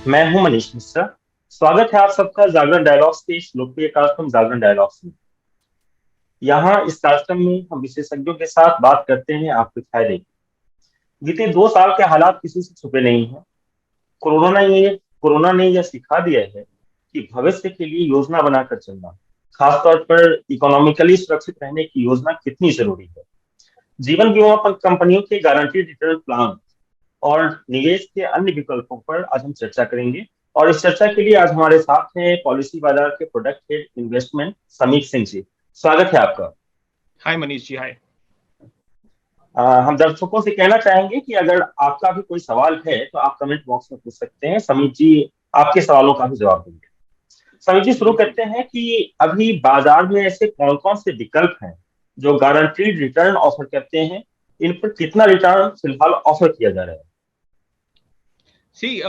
मैं हूं मनीष मिश्रा। स्वागत है आप सबका जागरण डायलॉग्स के इस लोकप्रिय कार्यक्रम जागरण डायलॉग्स में। यहाँ इस कार्यक्रम में हम विशेषज्ञों के साथ बात करते हैं आपके फायदे की। बीते 2 साल के हालात किसी से छुपे नहीं हैं। कोरोना ने यह सिखा दिया है कि भविष्य के लिए योजना बनाकर चलना, खासतौर पर इकोनॉमिकली सुरक्षित रहने की योजना कितनी जरूरी है। जीवन बीमा कंपनियों के गारंटीड रिटर्न प्लान और निवेश के अन्य विकल्पों पर आज हम चर्चा करेंगे। और इस चर्चा के लिए आज हमारे साथ हैं पॉलिसी बाजार के product head investment Sameer Singh ji. स्वागत है आपका। हाय मनीष जी, हाय। हम दर्शकों से कहना चाहेंगे कि अगर आपका भी कोई सवाल है तो आप कमेंट बॉक्स में पूछ सकते हैं, समीर जी आपके सवालों का भी जवाब देंगे। समीर जी शुरू बिल्कुल। करते हैं कि अभी बाजार में ऐसे कौन कौन से विकल्प हैं जो गारंटीड रिटर्न ऑफर करते हैं, इन पर कितना रिटर्न फिलहाल ऑफर किया जा रहा है। सी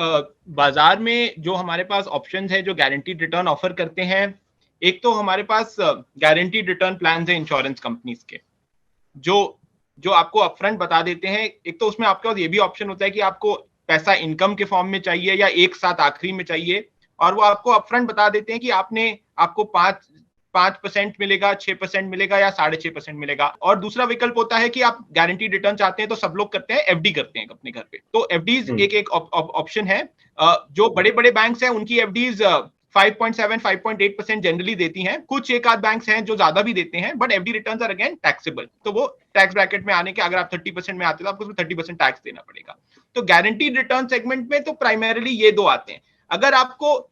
बाजार में जो हमारे पास ऑप्शंस है जो गारंटीड रिटर्न ऑफर करते हैं, एक तो हमारे पास गारंटीड रिटर्न प्लान्स है इंश्योरेंस कंपनीज के, जो जो आपको अपफ्रंट बता देते हैं। एक तो उसमें आपके पास ये भी ऑप्शन होता है कि आपको पैसा इनकम के फॉर्म में चाहिए या एक साथ आखिरी में चाहिए, और वो आपको अपफ्रंट बता देते हैं कि आपको 5% मिलेगा, 6% मिलेगा या 6.5% मिलेगा। और दूसरा विकल्प होता है कि आप गारंटीड रिटर्न चाहते हैं तो सब लोग करते हैं एफडी करते हैं अपने घर पे। तो एफडीज एक एक ऑप्शन है। जो बड़े बड़े बैंक्स हैं उनकी एफडीज 5.7 5.8% जनरली देती हैं। कुछ एक आध बैंक्स हैं जो ज्यादा भी देते हैं, but FD returns are again taxable. तो वो टैक्स ब्रैकेट में आने के, अगर आप 30% में आते हो तो आपको 30% टैक्स देना पड़ेगा। तो गारंटीड रिटर्न सेगमेंट में तो प्राइमरीली ये दो आते हैं। अगर आपको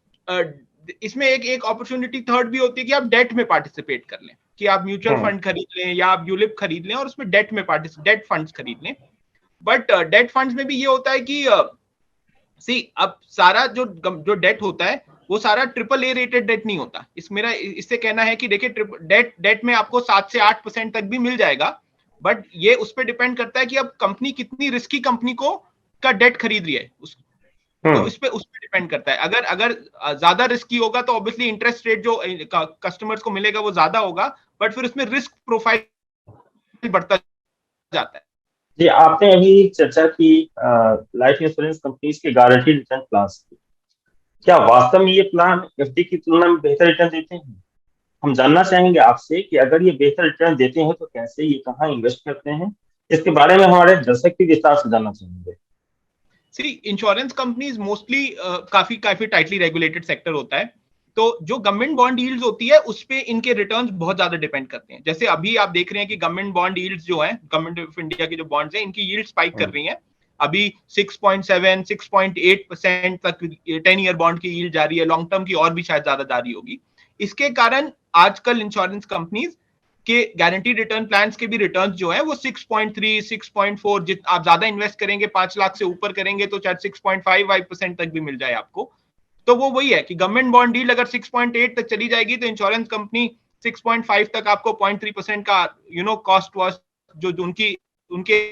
इसमें एक एक अपॉर्चुनिटी थर्ड भी होती है कि आप डेट में पार्टिसिपेट कर लें, कि आप म्यूचुअल हम्म। फंड खरीद लें या आप यूलिप खरीद लें और उसमें डेट फंड्स खरीद लें। बट डेट फंड्स में भी ये होता है कि अब सारा जो जो डेट होता है वो सारा ट्रिपल ए रेटेड डेट नहीं होता। मेरा इससे कहना है कि देखिए, डेट में आपको 7 से 8% तक भी मिल जाएगा, बट ये उस पर डिपेंड करता है कि अब कंपनी कितनी रिस्की कंपनी को का डेट खरीद रही है। तो हम्म। उस पे डिपेंड करता है। अगर अगर ज्यादा रिस्की होगा तो ऑब्वियसली इंटरेस्ट रेट जो कस्टमर्स को मिलेगा वो ज्यादा होगा, बट फिर उसमें रिस्क प्रोफाइल बढ़ता जाता है। जी आपने अभी चर्चा की लाइफ इंश्योरेंस कंपनीज के गारंटी रिटर्न प्लान की। क्या वास्तव में ये प्लान एफडी की तुलना में बेहतर रिटर्न देते हैं? हम जानना चाहेंगे आपसे कि अगर ये बेहतर रिटर्न देते हैं तो कैसे, ये कहाँ इन्वेस्ट करते हैं, इसके बारे में हमारे दर्शक भी विस्तार से जानना चाहेंगे। सी इंश्योरेंस कंपनीज मोस्टली काफी काफी टाइटली रेगुलेटेड सेक्टर होता है। तो जो गवर्नमेंट बॉन्ड यील्ड्स होती है उस पे इनके रिटर्न्स बहुत ज्यादा डिपेंड करते हैं। जैसे अभी आप देख रहे हैं कि गवर्नमेंट बॉन्ड यील्ड्स जो है, गवर्नमेंट ऑफ इंडिया की जो बॉन्ड्स हैं, इनकी यील्ड स्पाइक कर हम्म। रही हैं। अभी 6.7 6.8% तक 10 ईयर बॉन्ड की यील्ड जा रही है। लॉन्ग टर्म की और भी शायद ज्यादा जा रही होगी। इसके कारण आजकल इंश्योरेंस कंपनीज के गारंटी रिटर्न प्लान्स के भी रिटर्न्स जो है वो 6.3 6.4, जित आप ज्यादा इन्वेस्ट करेंगे, 5 लाख से ऊपर करेंगे तो शायद 6.5% तक भी मिल जाए आपको। तो वो वही है कि गवर्नमेंट बॉन्ड डील अगर 6.8 तक चली जाएगी तो इंश्योरेंस कंपनी 6.5 तक आपको 0.3% का कॉस्ट वॉस्ट जो उनकी उनके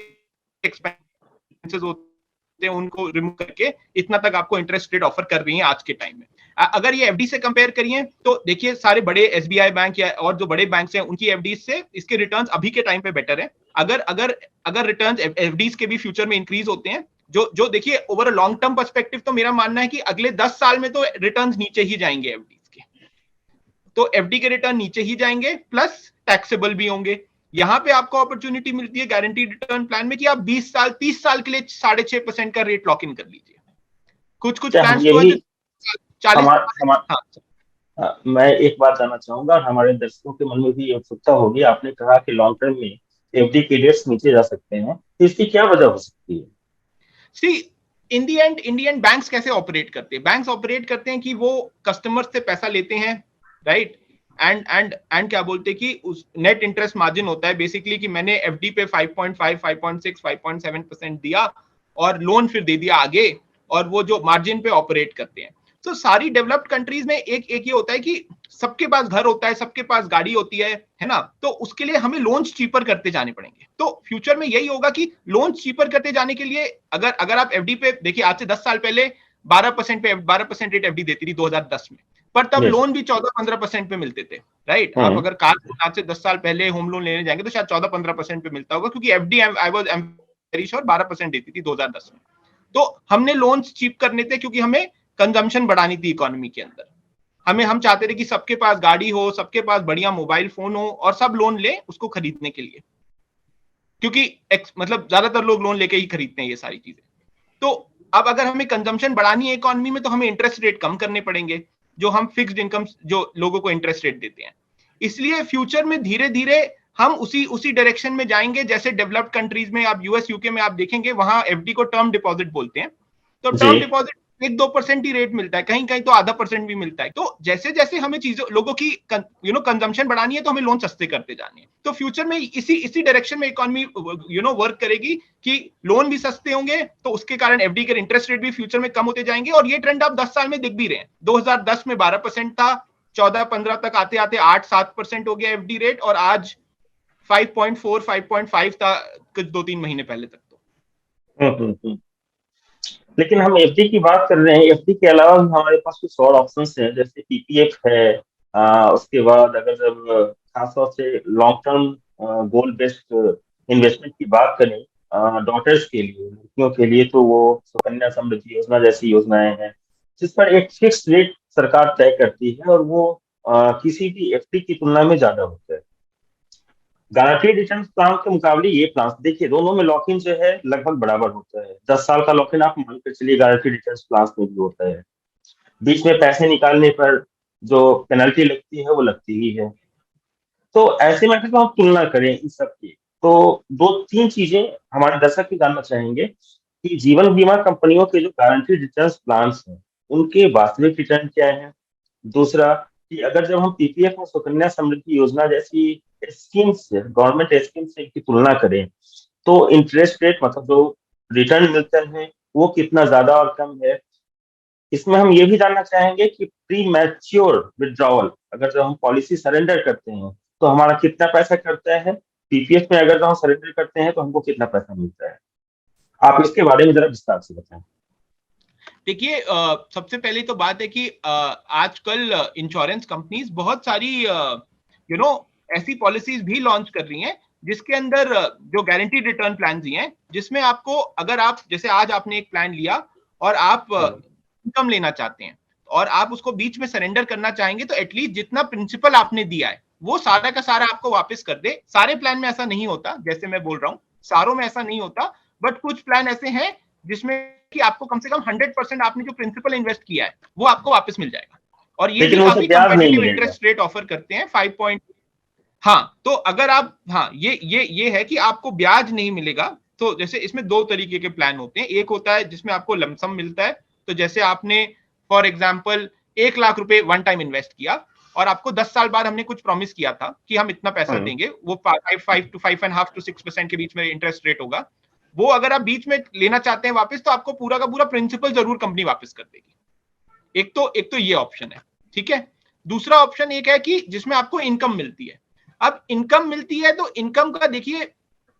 एक्सपेंसेस होते हैं उनको रिमूव करके इतना तक आपको इंटरेस्ट रेट ऑफर कर रही है आज के टाइम में। अगर ये एफडी से कंपेयर करिए तो देखिए, सारे बड़े एसबीआई बैंक या और जो बड़े बैंक हैं उनकी एफडी से इसके रिटर्न्स अभी के टाइम पे बेटर है। अगर अगर अगर रिटर्न्स एफडीज के भी फ्यूचर में इंक्रीज होते हैं, जो जो देखिए over a long term perspective, तो मेरा मानना है कि अगले 10 साल में तो रिटर्न्स नीचे ही जाएंगे एफडीज के। तो एफडी के रिटर्न नीचे ही जाएंगे, प्लस टैक्सेबल भी होंगे। यहां पे आपको अपॉर्चुनिटी मिलती है गारंटीड रिटर्न प्लान में कि आप 20 साल 30 साल के लिए 6.5% का रेट लॉक इन कर लीजिए। कुछ कुछ क्या हम प्लान ये तो है भी जो 40। हमार, हमार, हाँ। मैं एक बात जानना चाहूंगा और हमारे दर्शकों के मन में भी ये उत्सुकता होगी। आपने कहा कि लॉन्ग टर्म में एफडी के रेट्स नीचे जा सकते हैं, तो इसकी क्या वजह हो सकती है? सी इन दी एंड इंडियन बैंक्स कैसे ऑपरेट करते हैं? बैंक्स ऑपरेट करते हैं कि वो कस्टमर से पैसा लेते हैं, राइट। एंड क्या बोलते हैं कि उस नेट इंटरेस्ट मार्जिन होता है बेसिकली, कि मैंने एफडी पे 5.5 5.6 5.7% दिया और लोन फिर दे दिया आगे, और वो जो मार्जिन पे ऑपरेट करते हैं। तो सारी डेवलप्ड कंट्रीज में एक एक ये होता है कि सबके पास घर होता है, सबके पास गाड़ी होती है ना। तो उसके लिए हमें लोन्स चीपर करते जाने पड़ेंगे। तो फ्यूचर में यही होगा कि लोन्स चीपर करते जाने के लिए, अगर अगर आप एफडी पे देखिए, आज से 10 साल पहले 12% रेट एफडी देती थी 2010 में, पर तब यस। लोन भी 14-15% पे मिलते थे, राइट। आप हम्म। अगर कार आज से 10 साल पहले होम लोन लेने जाएंगे तो शायद 14-15% पे मिलता होगा, क्योंकि FD I was very sure 12% देती थी 2010 में। तो हमने लोन्स चीप करने थे क्योंकि हमें कंजम्पशन बढ़ानी थी इकोनॉमी के अंदर। हम चाहते थे कि सबके पास गाड़ी हो, सबके पास बढ़िया मोबाइल फोन हो और सब लोन ले उसको खरीदने के लिए, क्योंकि मतलब ज्यादातर लोग लोन लेके ही खरीदते हैं ये सारी चीजें। तो अब अगर हमें कंजम्पशन बढ़ानी है इकोनॉमी में तो हमें इंटरेस्ट रेट कम करने पड़ेंगे, जो हम फिक्स्ड इनकम जो लोगों को इंटरेस्ट रेट देते हैं। इसलिए फ्यूचर में धीरे धीरे हम उसी डायरेक्शन में जाएंगे, जैसे डेवलप्ड कंट्रीज में, आप यूएस यूके में आप देखेंगे वहां एफडी को टर्म डिपॉजिट बोलते हैं। तो टर्म डिपॉजिट 1-2% ही रेट मिलता है, कहीं कहीं तो %0.5 भी मिलता है। तो जैसे जैसे हमें चीजों लोगों की कंजम्पशन बढ़ानी है तो हमें लोन सस्ते करते जाने हैं। तो फ्यूचर में इसी डायरेक्शन में इकोनॉमी वर्क करेगी कि लोन भी सस्ते होंगे, तो उसके कारण एफडी के इंटरेस्ट रेट भी फ्यूचर में कम होते जाएंगे। और ये ट्रेंड आप 10 साल में दिख भी रहे हैं। 2010 में 12% था, 14-15 तक आते आते 8-7% हो गया एफडी रेट, और आज 5.4 5.5 था कुछ 2-3 महीने पहले तक तो। लेकिन हम एफडी की बात कर रहे हैं, एफडी के अलावा भी हमारे पास कुछ और ऑप्शंस हैं, जैसे पीपीएफ है। उसके बाद अगर जब खासतौर से long term goal based investment की बात करें डॉटर्स के लिए, लड़कियों के लिए, तो वो सुकन्या समृद्धि योजना जैसी योजनाएं हैं जिस पर एक फिक्स रेट सरकार तय करती है और वो किसी भी एफडी की तुलना में ज्यादा होता है। गारंटीड रिटर्न प्लान के मुकाबले ये प्लान देखिए, दोनों में लॉक इन जो है लगभग बराबर होता है। 10 साल का लॉक इन आप मानकर चलिए गारंटीड रिटर्न प्लान में भी होता है। बीच में पैसे निकालने पर जो पेनल्टी लगती है वो लगती ही है। तो ऐसे में अगर हम तुलना करें इन सब की, तो 2-3 चीजें हमारे दर्शक भी जानना चाहेंगे कि जीवन बीमा कंपनियों के जो गारंटीड रिटर्न प्लान हैं उनके वास्तविक रिटर्न क्या है। दूसरा कि अगर जब हम पीपीएफ और सुकन्या समृद्धि योजना जैसी स्कीम से, गवर्नमेंट स्कीम से की तुलना करें, तो इंटरेस्ट रेट मतलब जो रिटर्न मिलता है वो कितना ज्यादा और कम है। इसमें हम ये भी जानना चाहेंगे कि प्री मैच्योर विड्रॉवल, अगर जब हम पॉलिसी सरेंडर करते हैं तो हमारा कितना पैसा करता है, पीपीएफ में अगर जब हम सरेंडर करते हैं तो हमको कितना पैसा मिलता है। आप इसके बारे में जरा विस्तार से बताएं। देखिए, सबसे पहले तो बात है कि आजकल इंश्योरेंस कंपनीज बहुत सारी ऐसी पॉलिसीज भी लॉन्च कर रही हैं जिसके अंदर जो गारंटीड रिटर्न प्लान ही हैं, जिसमें आपको, अगर आप जैसे आज आपने एक प्लान लिया और आप इनकम लेना चाहते हैं और आप उसको बीच में सरेंडर करना चाहेंगे, तो एटलीस्ट जितना प्रिंसिपल आपने दिया है वो सारा का सारा आपको वापस कर दे। सारे प्लान में ऐसा नहीं होता, जैसे मैं बोल रहा हूँ सारों में ऐसा नहीं होता, बट कुछ प्लान ऐसे हैं जिसमें कि आपको कम से कम 100% आपने जो प्रिंसिपल इन्वेस्ट किया है वो आपको वापस मिल जाएगा। और ये भी काफी कंपेटिटिव इंटरेस्ट रेट ऑफर करते हैं 5 हाँ, तो अगर आप, हाँ, ये है कि आपको ब्याज नहीं मिलेगा। तो जैसे इसमें 2 तरीके के प्लान होते हैं। एक होता है जिसमें आपको लमसम मिलता है, तो जैसे आपने फॉर एग्जांपल 1 लाख रुपए वन टाइम इन्वेस्ट किया और आपको 10 साल बाद हमने कुछ प्रॉमिस किया था कि हम इतना पैसा देंगे, वो 5 to 5.5 to 6% के बीच में इंटरेस्ट रेट होगा। वो अगर आप बीच में लेना चाहते हैं वापस, तो आपको पूरा का पूरा प्रिंसिपल जरूर कंपनी वापस कर देगी। एक तो ये ऑप्शन है, ठीक है। दूसरा ऑप्शन एक है कि जिसमें आपको इनकम मिलती है। अब इनकम मिलती है तो इनकम का देखिए,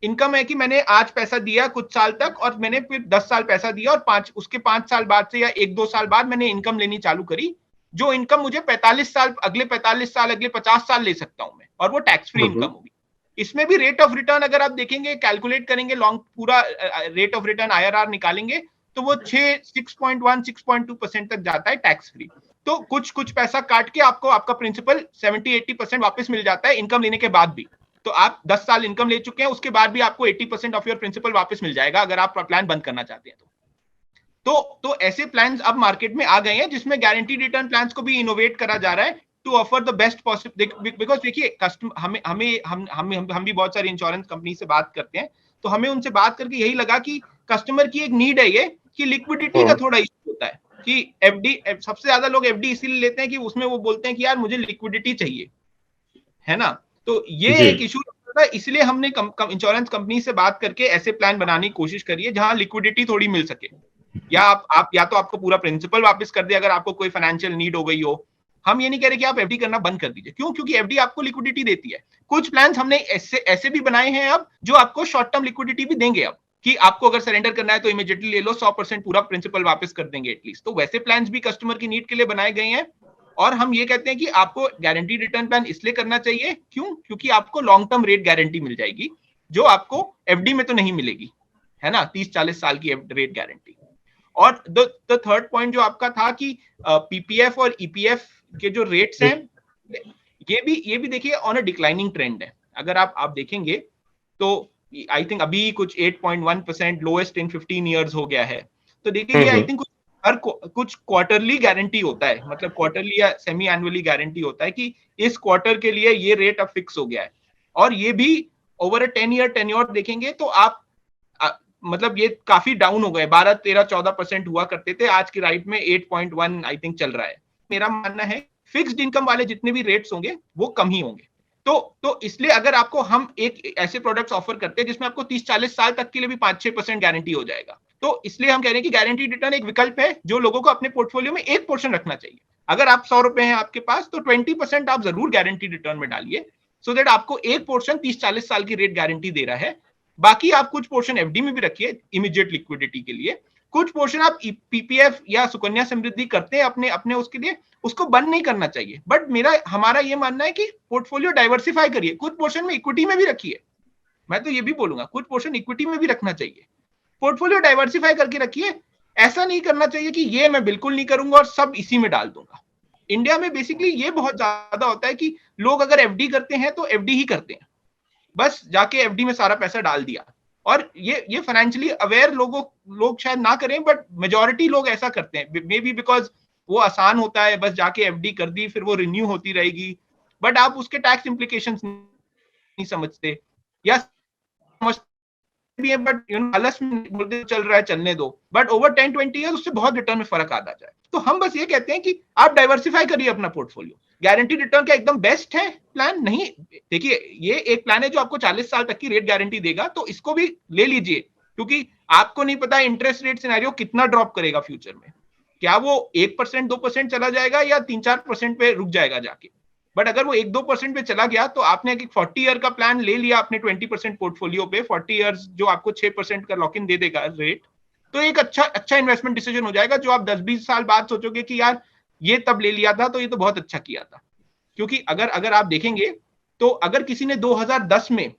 इनकम है कि मैंने आज पैसा दिया कुछ साल तक और मैंने फिर 10 साल पैसा दिया और उसके 5 साल बाद से या 1-2 साल बाद मैंने इनकम लेनी चालू करी, जो इनकम मुझे 45 साल, अगले 45 साल, अगले 50 साल ले सकता हूं मैं, और वो टैक्स फ्री इनकम होगी। इसमें भी रेट ऑफ रिटर्न अगर आप देखेंगे, कैलकुलेट करेंगे, लॉन्ग पूरा रेट ऑफ रिटर्न आईआरआर निकालेंगे तो वो 6.1-6.2% तक जाता है टैक्स फ्री। तो कुछ पैसा काट के आपको आपका प्रिंसिपल 70-80% वापस मिल जाता है इनकम लेने के बाद भी। तो आप 10 साल इनकम ले चुके हैं, उसके बाद भी आपको 80% ऑफ योर प्रिंसिपल वापस मिल जाएगा अगर आप प्लान बंद करना चाहते हैं तो ऐसे प्लान्स अब मार्केट में आ गए हैं जिसमें गारंटीड रिटर्न प्लान्स को भी इनोवेट करा जा रहा है to offer the best possible. Because देखिए, कस्टमर हम भी बहुत सारी इंश्योरेंस कंपनी से बात करते हैं, तो हमें उनसे बात करके यही लगा कि कस्टमर की एक नीड है ये कि लिक्विडिटी का थोड़ा इशू होता है कि एफडी, सबसे ज्यादा लोग एफडी इसीलिए लेते हैं कि उसमें वो बोलते हैं कि यार मुझे लिक्विडिटी चाहिए, है ना। तो ये एक इशू था, इसलिए हमने इंश्योरेंस कंपनी से बात करके ऐसे प्लान बनाने की कोशिश करी है जहां लिक्विडिटी थोड़ी मिल सके, या आप या तो आपको पूरा प्रिंसिपल वापस कर दे अगर आपको कोई फाइनेंशियल नीड हो गई हो। हम ये नहीं कह रहे कि आप एफडी करना बंद कर दीजिए, क्यों? क्योंकि एफडी आपको लिक्विडिटी देती है। कुछ प्लान्स हमने ऐसे भी बनाए हैं अब जो आपको शॉर्ट टर्म लिक्विडिटी भी देंगे, अब कि आपको अगर सरेंडर करना है तो इमीडिएटली ले लो, 100% पूरा प्रिंसिपल वापस कर देंगे एटलीस्ट। तो वैसे प्लान्स भी कस्टमर की नीड के लिए बनाए गए हैं। और हम ये कहते हैं कि आपको गारंटीड रिटर्न प्लान इसलिए करना चाहिए, क्यों? क्योंकि आपको लॉन्ग टर्म रेट गारंटी मिल जाएगी जो आपको एफडी में तो नहीं मिलेगी, है ना, 30-40 साल की रेट गारंटी। और द थर्ड पॉइंट जो आपका था कि पीपीएफ और ईपीएफ के जो रेट्स हैं ये भी देखिए ऑन अ डिक्लाइनिंग ट्रेंड है। अगर आप देखेंगे तो आई थिंक अभी कुछ 8.1% लोएस्ट इन 15 ईयर्स हो गया है। तो देखिए ये आई थिंक कुछ क्वार्टरली गारंटी होता है, मतलब क्वार्टरली या सेमी एनुअली गारंटी होता है कि इस क्वार्टर के लिए ये रेट अब फिक्स हो गया है। और ये भी ओवर अ 10 ईयर टेन्योर देखेंगे तो आप मतलब ये काफी डाउन हो गए, 12, 13, 14% हुआ करते थे, आज की राइट में 8.1 आई थिंक चल रहा है। मेरा मानना है फिक्स्ड इनकम वाले जितने भी रेट्स होंगे वो कम ही होंगे। तो इसलिए अगर आपको हम एक ऐसे प्रोडक्ट्स ऑफर करते हैं जिसमें आपको 30-40 साल तक के लिए भी 5-6% गारंटी हो जाएगा, तो इसलिए हम कह रहे हैं कि गारंटीड रिटर्न एक विकल्प है जो लोगों को अपने पोर्टफोलियो में एक पोर्शन रखना चाहिए। अगर आप 100 रुपए हैं आपके पास तो 20% आप जरूर गारंटीड रिटर्न में डालिए, सो दैट आपको एक पोर्शन 30-40 साल की रेट गारंटी दे रहा है। बाकी आप कुछ पोर्शन एफडी में भी रखिए इमीडिएट लिक्विडिटी के लिए, कुछ पोर्शन आप पीपीएफ या सुकन्या समृद्धि करते हैं अपने अपने उसके लिए, उसको बंद नहीं करना चाहिए। बट हमारा ये मानना है कि पोर्टफोलियो डाइवर्सिफाई करिए, कुछ पोर्शन में इक्विटी में भी रखिए। मैं तो ये भी बोलूंगा कुछ पोर्शन इक्विटी में भी रखना चाहिए, पोर्टफोलियो डाइवर्सिफाई करके रखिए। ऐसा नहीं करना चाहिए कि ये मैं बिल्कुल नहीं करूंगा और सब इसी में डाल दूंगा। इंडिया में बेसिकली ये बहुत ज्यादा होता है कि लोग अगर एफडी करते हैं तो एफडी ही करते हैं, बस जाके एफडी में सारा पैसा डाल दिया। और ये फाइनेंशियली अवेयर लोग शायद ना करें, बट मेजॉरिटी लोग ऐसा करते हैं, मे बी बिकॉज वो आसान होता है, बस जाके एफडी कर दी फिर वो रिन्यू होती रहेगी। बट आप उसके टैक्स इंप्लीकेशंस नहीं समझते या समझते भी है, बट आलस में बोलते चल रहा है चलने दो, बट ओवर 10-20 ईयर उससे बहुत रिटर्न में फर्क आता जाए। तो हम बस ये कहते हैं कि आप डाइवर्सिफाई करिए अपना पोर्टफोलियो। गारंटी रिटर्न क्या एकदम बेस्ट है प्लान? नहीं, देखिए ये एक प्लान है जो आपको 40 साल तक की रेट गारंटी देगा, तो इसको भी ले लीजिए, क्योंकि आपको नहीं पता इंटरेस्ट रेट सिनेरियो कितना ड्रॉप करेगा फ्यूचर में, क्या वो 1% 2% चला जाएगा या 3-4% पे रुक जाएगा जाके। बट अगर वो 1-2% पे चला गया तो आपने एक 40 ईयर का प्लान ले लिया अपने 20% पोर्टफोलियो पे, 40 ईयर्स जो आपको 6% का लॉक इन दे देगा रेट, तो एक अच्छा इन्वेस्टमेंट डिसीजन हो जाएगा, जो आप 10-20 साल बाद सोचोगे कि यार ये तब ले लिया था तो ये तो बहुत अच्छा किया था। क्योंकि अगर आप देखेंगे तो अगर किसी ने 2010 में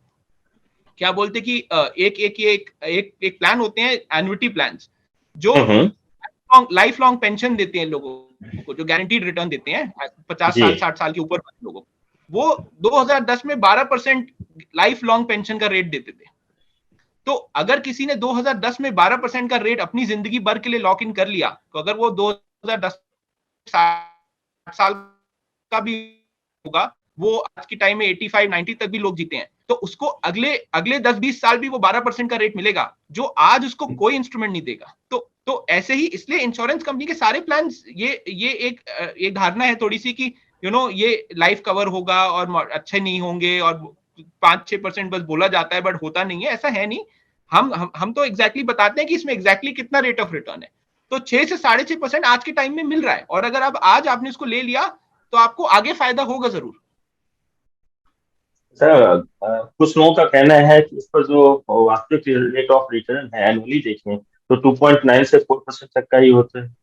क्या बोलते कि एक प्लान होते हैं एन्युटी प्लान जो लाइफ लॉन्ग पेंशन देते हैं लोगों को, जो गारंटीड रिटर्न देते हैं 50 साल 60 साल के ऊपर वाले लोगों को, वो 2010 में 12% लाइफ लॉन्ग पेंशन का रेट देते थे। तो अगर किसी ने 2010 में 12% का रेट अपनी जिंदगी भर के लिए लॉक इन कर लिया, तो अगर वो 2010 साल का भी होगा, वो आज की टाइम में 85-90 तक भी लोग जीते हैं, तो उसको अगले 10-20 साल भी वो 12% का रेट मिलेगा, जो आज उसको कोई इंस्ट्रूमेंट नहीं देगा। तो ऐसे ही इसलिए इंश्योरेंस कंपनी के सारे प्लान ये एक धारणा है थोड़ी सी कि ये लाइफ कवर होगा और अच्छे नहीं होंगे, और 5-6% बस बोला जाता है बट होता नहीं है, ऐसा है नहीं। हम तो एग्जैक्टली बताते हैं कि इसमें एग्जैक्टली कितना रेट ऑफ रिटर्न है। तो 6 से 6.5% आज के टाइम में मिल रहा है, और अगर आप आज आपने इसको ले लिया तो आपको आगे फायदा होगा जरूर। सर, कुछ लोगों का कहना है कि इस पर जो वास्तविक रेट ऑफ रिटर्न है एनुअली देखें तो 2.9 से 4% तक का ही होता है।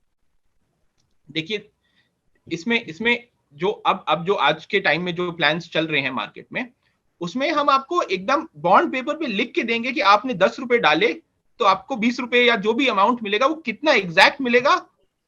देखिए इसमें जो अब जो आज के टाइम में जो प्लान्स चल रहे हैं मार्केट में, उसमें हम आपको एकदम बॉन्ड पेपर पे लिख के देंगे कि आपने 10 रुपए डाले तो आपको 20 रुपए या जो भी अमाउंट मिलेगा वो कितना एग्जैक्ट मिलेगा,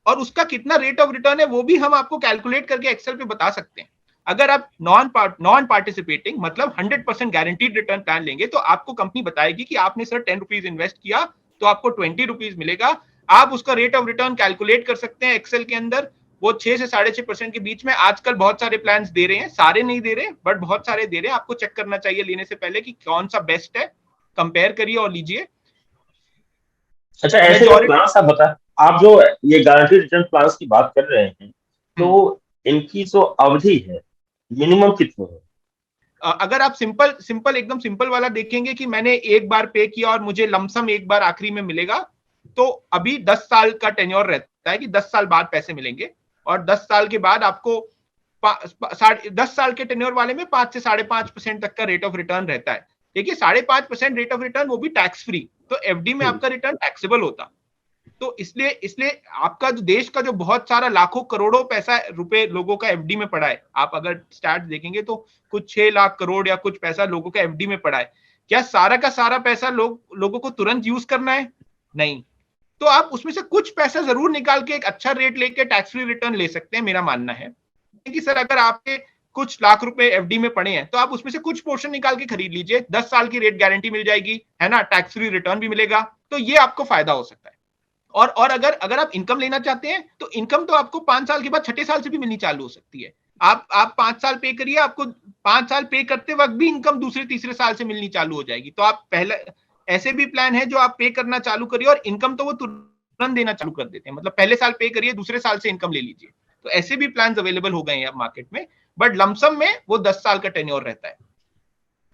और उसका कितना रेट ऑफ रिटर्न है वो भी हम आपको कैलकुलेट करके एक्सेल पे बता सकते हैं। अगर आप नॉन पार्टिसिपेटिंग मतलब 100% गारंटीड रिटर्न प्लान लेंगे तो आपको कंपनी बताएगी कि आपने सर 10 रुपीज इन्वेस्ट किया तो आपको 20 रुपीज मिलेगा। आप उसका रेट ऑफ रिटर्न कैलकुलेट कर सकते हैं एक्सेल के अंदर। वो 6 से 6.5% के बीच में आजकल बहुत सारे प्लान दे रहे हैं, सारे नहीं दे रहे बट बहुत सारे दे रहे हैं। आपको चेक करना चाहिए लेने से पहले कि कौन सा बेस्ट है, कंपेयर करिए और लीजिए। अच्छा, ऐसे जो प्लान आप बता, आप जो ये गारंटी रिटर्न प्लान की बात कर रहे हैं, तो इनकी जो अवधि है मिनिमम कितनी है? अगर आप सिंपल एकदम सिंपल वाला देखेंगे कि मैंने एक बार पे किया और मुझे लमसम एक बार आखिरी में मिलेगा, तो अभी 10 साल का टेन्योर रहता है कि 10 साल बाद पैसे मिलेंगे, और 10 साल के बाद आपको 10 साल के टेन्योर वाले में 5 से 5.5% तक का रेट ऑफ रिटर्न रहता है। देखिए 5.5% रेट ऑफ रिटर्न वो भी टैक्स फ्री, तो एफडी में आपका रिटर्न टैक्सेबल होता। तो इसलिए आपका जो देश का जो बहुत सारा लाखों करोड़ों पैसा रुपए लोगों का एफडी में पड़ा है, आप अगर स्टैट्स देखेंगे तो कुछ 6 लाख करोड़ या कुछ पैसा लोगों का एफडी में पड़ा है। क्या सारा का सारा पैसा लोगों को तुरंत यूज करना है? नहीं, तो आप उसमें से कुछ पैसा जरूर निकाल के एक अच्छा रेट लेके टैक्स फ्री रिटर्न ले सकते हैं। मेरा मानना है कि सर अगर आपके कुछ लाख रुपए एफडी में पड़े हैं तो आप उसमें से कुछ पोर्शन निकाल के खरीद लीजिए, 10 साल की रेट गारंटी मिल जाएगी, है ना, टैक्स फ्री रिटर्न भी मिलेगा, तो ये आपको फायदा हो सकता है। और अगर अगर आप इनकम लेना चाहते हैं तो इनकम तो आपको 5 साल के बाद छठे साल से भी मिलनी चालू हो सकती है। आप 5 साल पे करिए, आपको 5 साल पे करते वक्त भी इनकम दूसरे तीसरे साल से मिलनी चालू हो जाएगी। तो आप पहले ऐसे भी प्लान है जो आप पे करना चालू करिए और इनकम तो वो तुरंत देना चालू कर देते हैं, मतलब पहले साल पे करिए, दूसरे साल से इनकम ले लीजिए। तो ऐसे भी प्लान अवेलेबल हो गए हैं मार्केट में, बट लमसम में वो 10 साल का टेन्योर रहता है।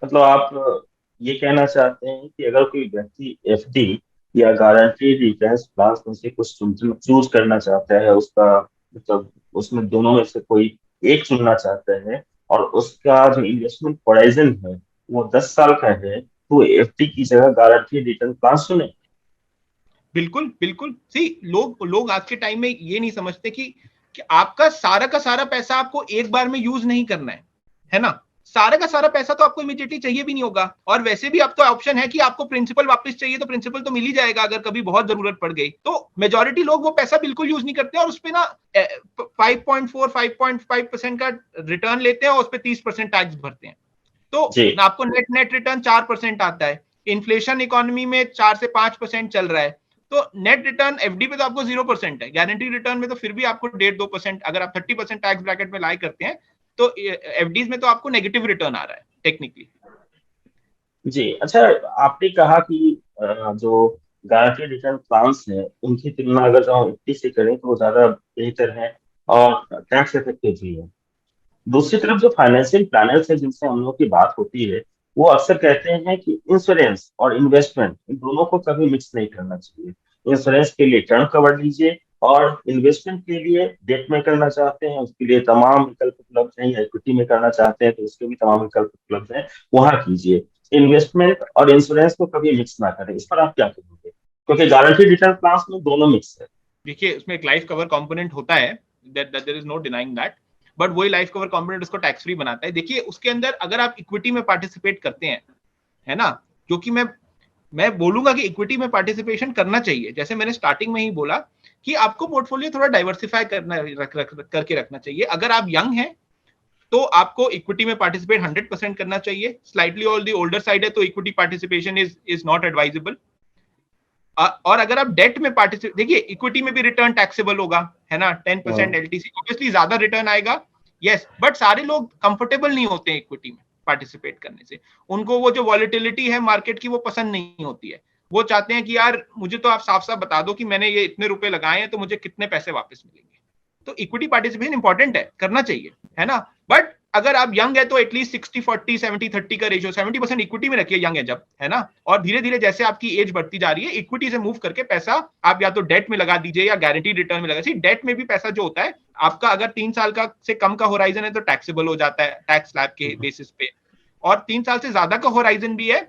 मतलब आप ये कहना चाहते हैं कि अगर कोई व्यक्ति एफडी या गारंटीड रिटर्न प्लान में से कुछ चूज करना चाहता है, उसका मतलब उसमें दोनों में से कोई एक चुनना चाहता है, और उसका जो इन्वेस्टमेंट होराइजन है वो 10 साल का है, तो एफडी की जगह गारंटीड रिटर्न प्लान चुने। बिल्कुल बिल्कुल। सी लोग लोग आज के टाइम में ये नहीं समझते कि आपका सारा का सारा पैसा आपको एक बार में यूज नहीं करना है ना। सारा का सारा पैसा तो आपको इमीडिएटली चाहिए भी नहीं होगा, और वैसे भी आपका ऑप्शन है कि आपको प्रिंसिपल वापस चाहिए तो प्रिंसिपल तो मिल ही जाएगा अगर कभी बहुत जरूरत पड़ गई। तो मेजोरिटी लोग वो पैसा बिल्कुल यूज नहीं करते और उसपे ना 5.4 5.5% का रिटर्न लेते हैं और उस पर 30% टैक्स भरते हैं। तो जी आपको नेट नेट रिटर्न 4% आता है। इन्फ्लेशन इकोनॉमी में 4 से 5% चल रहा है, तो नेट रिटर्न एफडी पे तो आपको 0% है, गारंटी रिटर्न में तो फिर भी आपको 1.5-2%, अगर आप 30% टैक्स ब्रैकेट में लाई करते हैं तो एफडीज में तो आपको नेगेटिव रिटर्न आ रहा है टेक्निकली। जी। अच्छा, आपने कहा कि जो गारंटी रिटर्न प्लान्स हैं उनकी तुलना अगर हम एफडी से करें तो वो ज्यादा बेहतर है और टैक्स इफेक्टिव भी है। दूसरी तरफ जो फाइनेंशियल प्लानर्स है जिनसे हम लोग की बात होती है, वो अक्सर कहते हैं कि इंश्योरेंस और इन्वेस्टमेंट इन दोनों को कभी मिक्स नहीं करना चाहिए। इंश्योरेंस के लिए टर्म कवर लीजिए, और इन्वेस्टमेंट के लिए डेट में करना चाहते हैं उसके लिए तमाम विकल्प उपलब्ध हैं, या इक्विटी में करना चाहते हैं तो उसके भी तमाम विकल्प उपलब्ध हैं, वहां कीजिए। इन्वेस्टमेंट और इंश्योरेंस को कभी मिक्स ना करें। इस पर आप क्या कहेंगे, क्योंकि गारंटी रिटर्न प्लान में दोनों मिक्स है। देखिए उसमें एक लाइफ कवर कंपोनेंट होता है, that there is no denying that, but वही लाइफ कवर कंपोनेंट उसको टैक्स फ्री बनाता है। देखिए उसके अंदर अगर आप इक्विटी में पार्टिसिपेट करते हैं, है ना, जो कि मैं बोलूंगा कि इक्विटी में पार्टिसिपेशन करना चाहिए। जैसे मैंने स्टार्टिंग में ही बोला कि आपको पोर्टफोलियो थोड़ा डाइवर्सिफाई करके रखना चाहिए। अगर आप यंग हैं तो आपको इक्विटी में पार्टिसिपेट 100% करना चाहिए। Slightly on the older side है तो equity participation is not advisable. और अगर आप डेट में पार्टिसिपेट, देखिए इक्विटी में भी रिटर्न टैक्सेबल होगा, है ना, 10% एलटीसी, ऑब्वियसली ज्यादा रिटर्न आएगा, यस, बट सारे लोग कंफर्टेबल नहीं होते हैं इक्विटी में पार्टिसिपेट करने से। उनको वो जो वॉलिटिलिटी है मार्केट की वो पसंद नहीं होती है। वो चाहते हैं कि यार मुझे तो आप साफ साफ बता दो कि मैंने ये इतने रुपए लगाए हैं तो मुझे कितने पैसे वापस मिलेंगे। तो इक्विटी पार्टिसिपेशन इंपॉर्टेंट है, करना चाहिए, है ना, बट अगर आप यंग है तो एटलीस्ट 60-40 70-30 का रेशियो, 70% इक्विटी में रखिए यंग है जब, है ना, और धीरे धीरे जैसे आपकी एज बढ़ती जा रही है इक्विटी से मूव करके पैसा आप या तो डेट में लगा दीजिए या गारंटी रिटर्न में लगा दीजिए। डेट में भी पैसा जो होता है आपका अगर 3 साल का से कम का होराइजन है तो टैक्सेबल हो जाता है टैक्स स्लैब के बेसिस पे, और 3 साल से ज्यादा का होराइजन भी है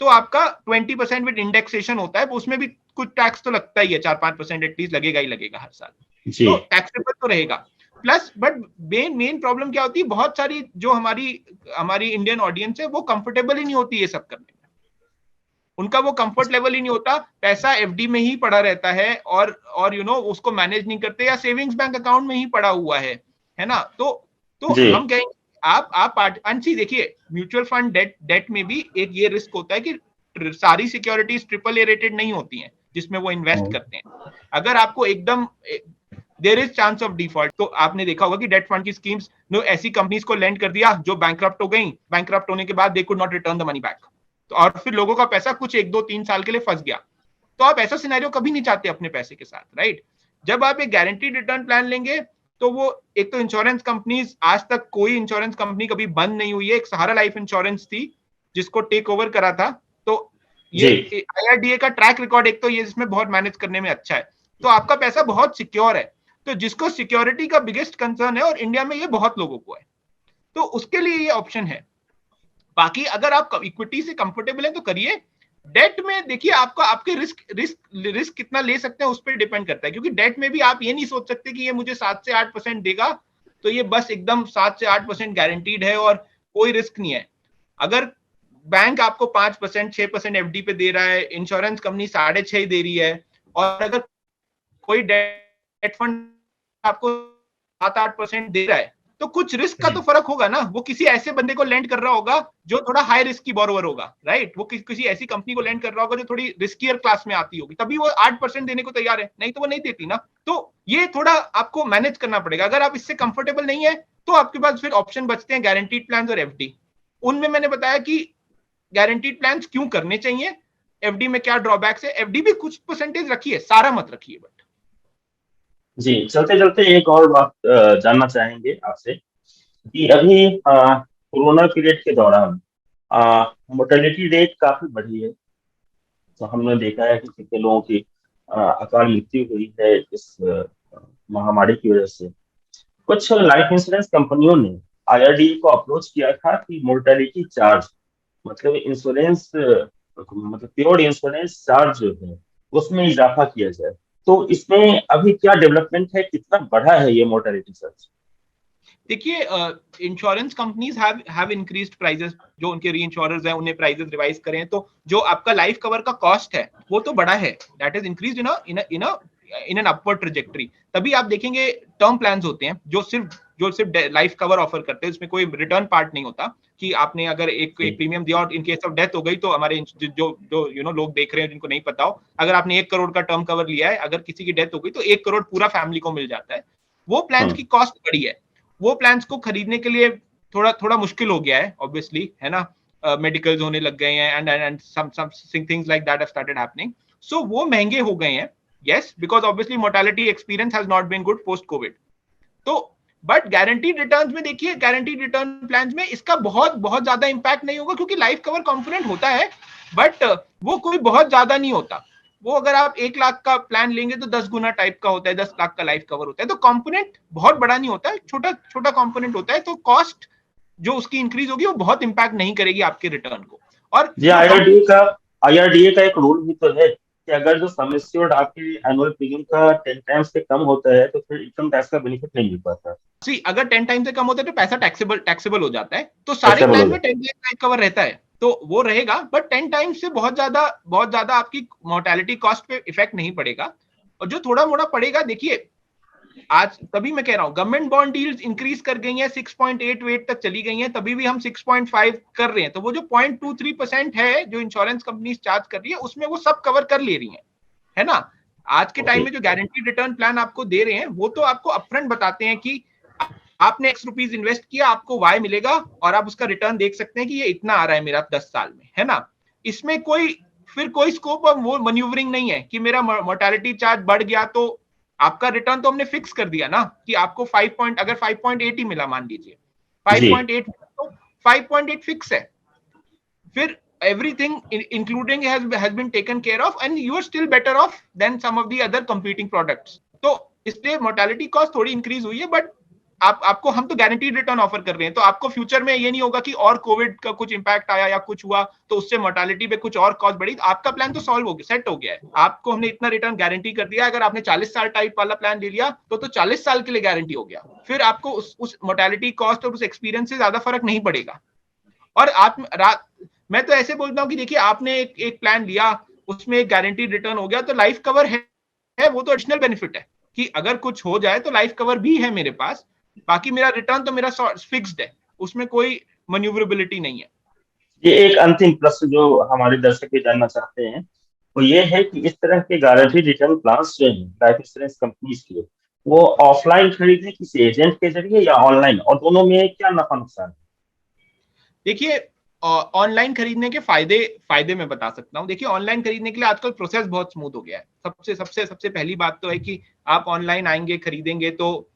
तो आपका 20% विद इंडेक्सेशन होता है, उसमें भी कुछ टैक्स तो लगता ही है, 4-5% एटलीस्ट लगेगा ही लगेगा हर साल, जी तो टैक्सेबल तो रहेगा। प्लस बट मेन प्रॉब्लम क्या होती है, बहुत सारी जो हमारी हमारी इंडियन ऑडियंस है वो कंफर्टेबल ही नहीं होती ये सब करने में, उनका वो कंफर्ट लेवल ही नहीं होता, पैसा एफडी में ही पड़ा रहता है और यू नो उसको मैनेज नहीं करते या सेविंग्स बैंक अकाउंट में ही पड़ा हुआ है ना। तो जी हम कहेंगे आप अंशी देखिए म्यूचुअल फंड डेट में भी एक ये रिस्क होता है कि सारी सिक्योरिटीज ट्रिपल ए रेटेड नहीं होती हैं जिसमें वो इन्वेस्ट करते हैं। अगर आपको एकदम there is chance of default, तो आपने देखा होगा कि डेट फंड की स्कीम्स ने ऐसी कंपनीज को लेंड कर दिया जो बैंकरप्ट हो गई, बैंकरप्ट होने के बाद they could not return the money back, तो और फिर लोगों का पैसा कुछ 1-2-3 साल के लिए फंस गया। तो आप ऐसा सिनेरियो कभी नहीं चाहते अपने पैसे के साथ, राइट। जब आप एक गारंटीड रिटर्न प्लान लेंगे तो वो एक तो इंश्योरेंस कंपनीज, आज तक कोई इंश्योरेंस कंपनी कभी बंद नहीं हुई है, एक सहारा लाइफ इंश्योरेंस थी जिसको टेक ओवर करा था, तो ये जी आईआरडीए का ट्रैक रिकॉर्ड एक तो ये इसमें बहुत मैनेज करने में अच्छा है, तो आपका पैसा बहुत सिक्योर है। तो जिसको सिक्योरिटी का बिगेस्ट कंसर्न है और इंडिया में ये बहुत लोगों को है, तो उसके लिए ये ऑप्शन है। बाकी अगर आप इक्विटी से कंफर्टेबल है तो करिए। डेट में देखिए आपका आपके रिस्क कितना ले सकते हैं उस पर डिपेंड करता है, क्योंकि डेट में भी आप ये नहीं सोच सकते कि ये मुझे 7 से 8% देगा तो ये बस एकदम 7 से 8% गारंटीड है और कोई रिस्क नहीं है। अगर बैंक आपको 5% 6% एफडी पे दे रहा है, इंश्योरेंस कंपनी 6.5 दे रही है और अगर कोई डेट फंड आपको 7-8% दे रहा है तो कुछ रिस्क का तो फर्क होगा ना। वो किसी ऐसे बंदे को लेंड कर रहा होगा जो थोड़ा हाई रिस्क की बोरोवर होगा, राइट। वो किसी ऐसी कंपनी को लेंड कर रहा होगा जो थोड़ी रिस्कियर क्लास में आती होगी, तभी वो 8% देने को तैयार है, नहीं तो वो नहीं देती ना। तो ये थोड़ा आपको मैनेज करना पड़ेगा। अगर आप इससे कंफर्टेबल नहीं है तो आपके पास फिर ऑप्शन बचते हैं गारंटीड प्लान और एफडी। उनमें मैंने बताया कि गारंटीड प्लान क्यों करने चाहिए, एफडी में क्या ड्रॉबैक्स है। एफडी भी कुछ परसेंटेज रखिए, सारा मत रखिए। बट जी, चलते चलते एक और बात जानना चाहेंगे आपसे कि अभी कोरोना पीरियड के दौरान मोर्टेलिटी रेट काफी बढ़ी है। तो हमने देखा है कि कितने लोगों की अकाल मृत्यु हुई है इस महामारी की वजह से। कुछ लाइफ इंश्योरेंस कंपनियों ने आईआरडीए को अप्रोच किया था कि मोर्टेलिटी चार्ज, मतलब इंश्योरेंस, मतलब प्योर इंश्योरेंस चार्ज जो है उसमें इजाफा किया जाए। तो इसमें अभी क्या डेवलपमेंट है, कितना बढ़ा है ये मोर्टेलिटी चार्ज? देखिए, insurance companies have increased prices. जो उनके री इंश्योरर्स हैं उन्हें प्राइसेस रिवाइज करें, तो जो आपका लाइफ कवर का कॉस्ट है वो तो बढ़ा है, that is increased in an upward trajectory. तभी आप देखेंगे टर्म प्लान्स होते हैं जो सिर्फ लाइफ कवर ऑफर करते हैं, उसमें कोई रिटर्न पार्ट नहीं होता कि आपने अगर एक प्रीमियम दिया और इन केस ऑफ डेथ हो गई तो हमारे जो लोग देख रहे हैं जिनको नहीं पता हो, अगर आपने 1 करोड़ का टर्म कवर लिया है, अगर किसी की डेथ हो गई तो 1 करोड़ पूरा फैमिली को मिल जाता है। वो प्लान्स की कॉस्ट बढ़ी है। वो प्लान्स को खरीदने के लिए थोड़ा थोड़ा मुश्किल हो गया है, ऑब्वियसली, है ना। मेडिकल्स होने लग गए हैं and some things like that have started happening. So वो महंगे हो गए हैं, yes, because obviously mortality experience has not been good post covid. तो बट गारंटीड रिटर्न्स में देखिए, गारंटीड रिटर्न प्लान्स में इसका बहुत बहुत ज्यादा इंपैक्ट नहीं होगा, क्योंकि लाइफ कवर कंपोनेंट होता है, बट वो कोई बहुत ज्यादा नहीं होता। वो अगर आप 1 लाख का प्लान लेंगे तो 10 गुना टाइप का होता है, 10 लाख का लाइफ कवर होता है। तो कंपोनेंट बहुत बड़ा नहीं होता है, छोटा छोटा कंपोनेंट होता है। तो कॉस्ट जो उसकी इंक्रीज होगी वो बहुत इंपैक्ट नहीं करेगी आपके रिटर्न को। और जी, जो हम आईआरडीए का एक रूल भी तो है कि अगर जो सम एश्योर्ड आपके एनुअल प्रीमियम का 10 टाइम्स से कम होता है तो फिर इनकम टैक्स का बेनिफिट नहीं मिल पाता। सी अगर 10 टाइम से कम होता है तो पैसा टैक्सेबल हो जाता है। तो सारे टैक्सेबल हो प्लान में जाता 10 लाख कवर रहता है, तो वो रहेगा। बट 10 टाइम से बहुत ज्यादा आपकी मोर्टेलिटी कॉस्ट पे इफेक्ट नहीं पड़ेगा। और जो थोड़ा मोड़ा पड़ेगा, देखिए, आज तभी मैं कह रहा हूं गवर्नमेंट बॉन्ड डील्स इंक्रीज कर गई हैं, 6.88 तक चली गई हैं, तभी भी हम 6.5 कर रहे हैं। तो वो जो 0.23% है जो इंश्योरेंस कंपनी चार्ज कर रही है, उसमें वो सब कवर कर ले रही है ना। आज के टाइम ओके। में जो गारंटीड रिटर्न प्लान आपको दे रहे हैं वो तो आपको अपफ्रंट बताते हैं कि आपने X रुपीज इन्वेस्ट किया, आपको Y मिलेगा, और आप उसका रिटर्न देख सकते हैं कि ये इतना आ रहा है मेरा 10 साल में, है ना। इसमें कोई स्कोप ऑफ वो मैन्यूवरिंग नहीं है कि मेरा मोर्टेलिटी चार्ज बढ़ गया तो आपका रिटर्न तो हमने फिक्स कर दिया ना कि आपको 5.8 ही मिला, मान लीजिए जी 5.8, तो 5.8 फिक्स है। फिर everything including has been taken care of and you are still better off than some of the other competing products. तो इसलिए मोर्टेलिटी कॉस्ट थोड़ी इंक्रीज हुई है, बट आपको हम तो गारंटीड रिटर्न ऑफर कर रहे हैं। तो आपको फ्यूचर में ये नहीं होगा कि और कोविड का कुछ इंपैक्ट आया या कुछ हुआ तो उससे मोर्टेलिटी पे कुछ और कॉस्ट बढ़ी। आपका प्लान तो सॉल्व हो गया, सेट हो गया है। आपको हमने इतना रिटर्न गारंटी कर दिया। अगर आपने 40 साल टाइप वाला प्लान ले लिया तो 40 साल के लिए गारंटी हो गया। फिर आपको उस मोर्टेलिटी कॉस्ट और उस एक्सपीरियंस से ज्यादा फर्क नहीं पड़ेगा। और मैं तो ऐसे बोलता हूँ कि देखिए, आपने एक प्लान लिया, उसमें एक गारंटीड रिटर्न हो गया, तो लाइफ कवर है वो तो एडिशनल बेनिफिट है कि अगर कुछ हो जाए तो लाइफ कवर भी है मेरे पास। बाकी मेरा रिटर्न तो मेरा फिक्स्ड है, उसमें कोई मैन्यूवरेबिलिटी नहीं है। ये एक अंतिम प्रश्न जो हमारे दर्शक भी जानना चाहते हैं वो ये है कि इस तरह के गारंटी रिटर्न प्लान्स जो हैं लाइफ इंश्योरेंस कंपनीज के, वो ऑफलाइन खरीदे किसी एजेंट के जरिए या ऑनलाइन, और दोनों में क्या नफा नुकसान है? देखिए, ऑनलाइन खरीदने के फायदे मैं बता सकता हूँ। देखिए, ऑनलाइन खरीदने के लिए आजकल प्रोसेस बहुत स्मूथ हो गया है। सबसे सबसे सबसे पहली बात तो है कि आप ऑनलाइन आएंगे, खरीदेंगे, तो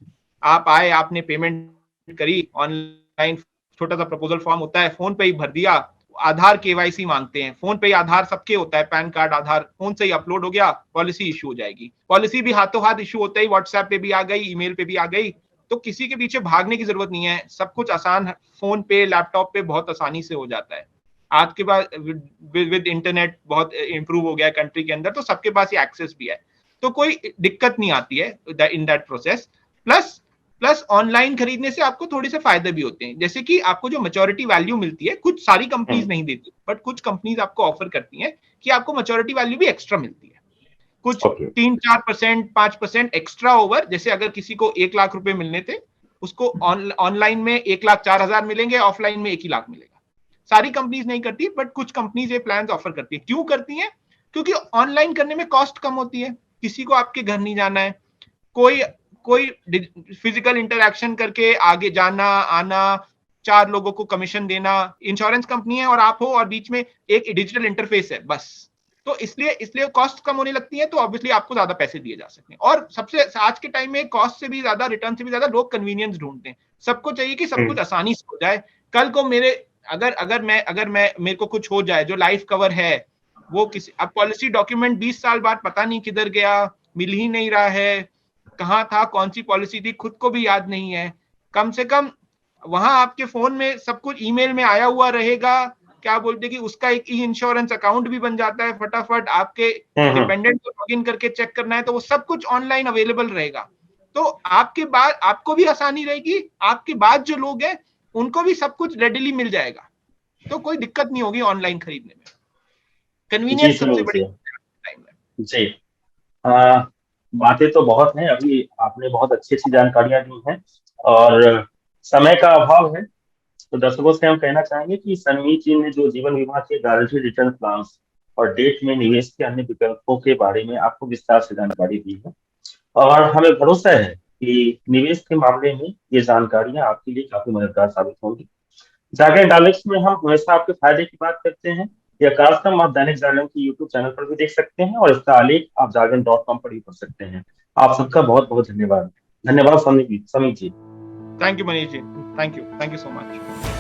आप आए, आपने पेमेंट करी ऑनलाइन, छोटा सा प्रपोजल फॉर्म होता है, फोन पे ही भर दिया। आधार केवाईसी मांगते हैं, फोन पे ही आधार सबके होता है, पैन कार्ड आधार फोन से ही अपलोड हो गया, पॉलिसी इशू हो जाएगी। पॉलिसी भी हाथों हाथ इशू होता ही व्हाट्सएप पे भी आ गई, ईमेल पे भी आ गई। तो किसी के पीछे भागने की जरूरत नहीं है, सब कुछ आसान है, फोन पे लैपटॉप पे बहुत आसानी से हो जाता है। आज के बाद विद इंटरनेट बहुत इंप्रूव हो गया है कंट्री के अंदर, तो सबके पास ये एक्सेस भी है, तो कोई दिक्कत नहीं आती है in that process. Plus online खरीदने से आपको थोड़े से फायदे भी होते हैं, जैसे कि आपको जो मैच्योरिटी वैल्यू मिलती है, कुछ सारी कंपनीज नहीं देती, बट कुछ कंपनीज आपको ऑफर करती हैं कि आपको मैच्योरिटी वैल्यू भी एक्स्ट्रा मिलती है। कुछ 3-4%, 5% एक्स्ट्रा ओवर, जैसे अगर किसी को 1 लाख रुपए मिलने थे, उसको ऑनलाइन में 1,04,000 मिलेंगे, ऑफलाइन में 1 ही लाख मिलेगा। सारी कंपनीज नहीं करती, बट कुछ कंपनीज ये प्लान ऑफर करती है। क्यों करती है? क्योंकि ऑनलाइन करने में कॉस्ट कम होती है, किसी को आपके घर नहीं जाना है, कोई फिजिकल इंटरैक्शन करके आगे जाना आना, 4 लोगों को कमीशन देना। इंश्योरेंस कंपनी है और आप हो, और बीच में एक डिजिटल इंटरफेस है बस, तो इसलिए कॉस्ट कम होने लगती है, तो ऑब्वियसली आपको ज्यादा पैसे दिए जा सकते हैं। और सबसे आज के टाइम में कॉस्ट से भी ज्यादा, रिटर्न से भी ज्यादा लोग कन्वीनियंस ढूंढते हैं। सबको चाहिए कि सब कुछ आसानी से हो जाए। कल को अगर मैं मेरे को कुछ हो जाए, जो लाइफ कवर है वो किसी, अब पॉलिसी डॉक्यूमेंट 20 साल बाद पता नहीं किधर गया, मिल ही नहीं रहा है, कहाँ था, कौन सी पॉलिसी थी, खुद को भी याद नहीं है। कम से कम वहां आपके फोन में सब कुछ ईमेल में आया हुआ रहेगा, क्या बोलते कि उसका एक ई इंश्योरेंस अकाउंट भी बन जाता है, फटाफट आपके डिपेंडेंट को लॉगिन करके चेक करना है तो वो सब कुछ ऑनलाइन अवेलेबल रहेगा। तो आपके बाद आपको भी आसानी रहेगी, आपके बाद जो लोग हैं उनको भी सब कुछ रेडिली मिल जाएगा, तो कोई दिक्कत नहीं होगी ऑनलाइन खरीदने में। कन्वीनियंस सबसे बड़ी टाइम है जी। बातें तो बहुत हैं, अभी आपने बहुत अच्छी अच्छी जानकारियां दी हैं, और समय का अभाव है, तो दर्शकों से हम कहना चाहेंगे कि सनवी जी ने जो जीवन बीमा के गारंटी रिटर्न प्लान और डेट में निवेश के अन्य विकल्पों के बारे में आपको विस्तार से जानकारी दी है, और हमें भरोसा है कि निवेश के मामले में ये जानकारियां आपके लिए काफी मददगार साबित होंगी। जागरण डायलॉग्स में हम हमेशा आपके फायदे की बात करते हैं। यह कार्यक्रम आप दैनिक जागरण के यूट्यूब चैनल पर भी देख सकते हैं, और इसका आलेख आप जागरण.com पर भी पढ़ सकते हैं। आप सबका बहुत बहुत धन्यवाद। धन्यवाद Sameep ji. Thank you Manish ji, thank you so much.